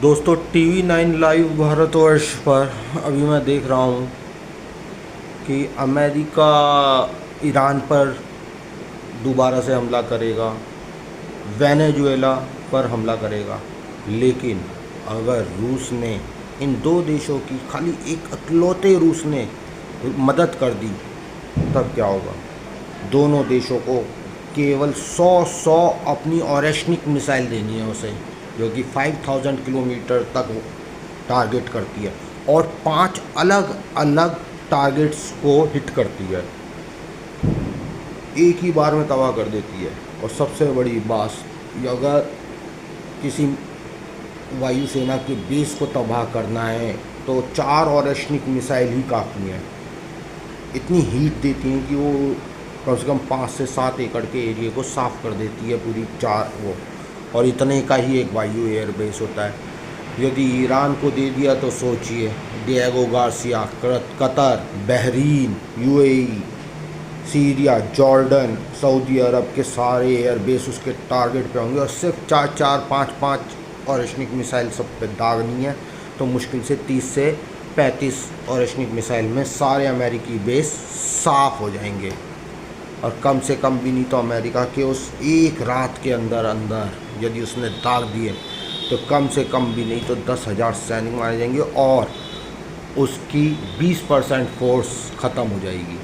दोस्तों TV 9 live Bharatvarsh पर अभी मैं देख रहा हूँ कि अमेरिका ईरान पर दोबारा से हमला करेगा, वेनेजुएला पर हमला करेगा। लेकिन अगर रूस ने इन दो देशों की खाली एक अकेलौते रूस ने मदद कर दी तब क्या होगा? दोनों देशों को केवल 100 अपनी ऑरेशनिक मिसाइल देनी है उसे, जो कि 5000 किलोमीटर तक टारगेट करती है और 5 अलग अलग टारगेट्स को हिट करती है, एक ही बार में तबाह कर देती है। और सबसे बड़ी बात, अगर किसी वायुसेना के बेस को तबाह करना है तो 4 ऑरेशनिक मिसाइल ही काफ़ी हैं। इतनी हीट देती हैं कि वो कम से कम 5 से 7 एकड़ के एरिया को साफ़ कर देती है पूरी 4 वो। और इतने का ही एक वायु एयर बेस होता है। यदि ईरान को दे दिया तो सोचिए, Diego Garcia, Qatar, Bahrain, UAE, Syria, Jordan, Saudi Arabia के सारे एयर बेस उसके टारगेट पे होंगे और सिर्फ 4-4, 5-5 ऑरेशनिक मिसाइल सब पे दागनी है तो मुश्किल से 30 से 35 ऑरेशनिक मिसाइल में सारे अमेरिकी बेस साफ़ हो जाएंगे। और कम से कम भी नहीं तो अमेरिका के उस एक रात के अंदर अंदर यदि उसने दाग दिए तो कम से कम भी नहीं तो 10,000 सैनिक मारे जाएंगे और उसकी 20% फोर्स ख़त्म हो जाएगी।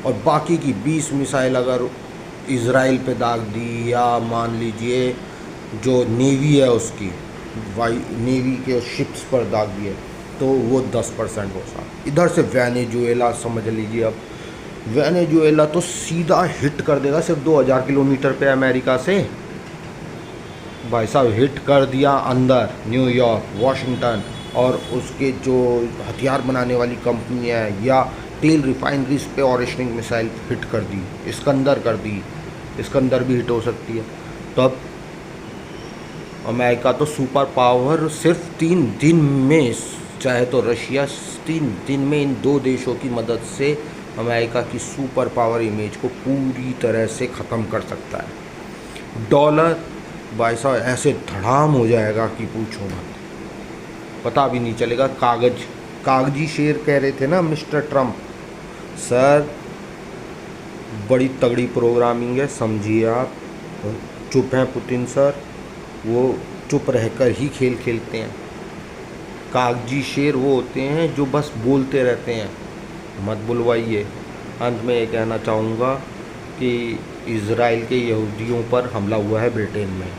और बाकी की 20 मिसाइल अगर इज़राइल पे दाग दी, या मान लीजिए जो नेवी है उसकी नेवी के शिप्स पर दाग दिए, तो वो 10% हो सकता। इधर से वेनेजुएला समझ लीजिए, अब वेनेजुएला तो सीधा हिट कर देगा सिर्फ 2000 किलोमीटर पे अमेरिका से। भाई साहब हिट कर दिया अंदर न्यूयॉर्क, वाशिंगटन और उसके जो हथियार बनाने वाली कंपनी है या तेल रिफाइनरीज पे ऑरेशनिक मिसाइल हिट कर दी, इस्कंदर कर दी, इस्कंदर भी हिट हो सकती है। तो अब अमेरिका तो सुपर पावर सिर्फ 3 दिन में, चाहे तो रशिया 3 दिन में इन दो देशों की मदद से अमेरिका की सुपर पावर इमेज को पूरी तरह से ख़त्म कर सकता है। डॉलर भाई साहब ऐसे धड़ाम हो जाएगा कि पूछो मत, पता भी नहीं चलेगा। कागजी शेर कह रहे थे ना मिस्टर ट्रम्प, सर बड़ी तगड़ी प्रोग्रामिंग है, समझिए आप। चुप हैं पुतिन सर, वो चुप रहकर ही खेल खेलते हैं। कागजी शेर वो होते हैं जो बस बोलते रहते हैं, मत बुलवाइए। अंत में ये कहना चाहूँगा कि इज़राइल के यहूदियों पर हमला हुआ है ब्रिटेन में।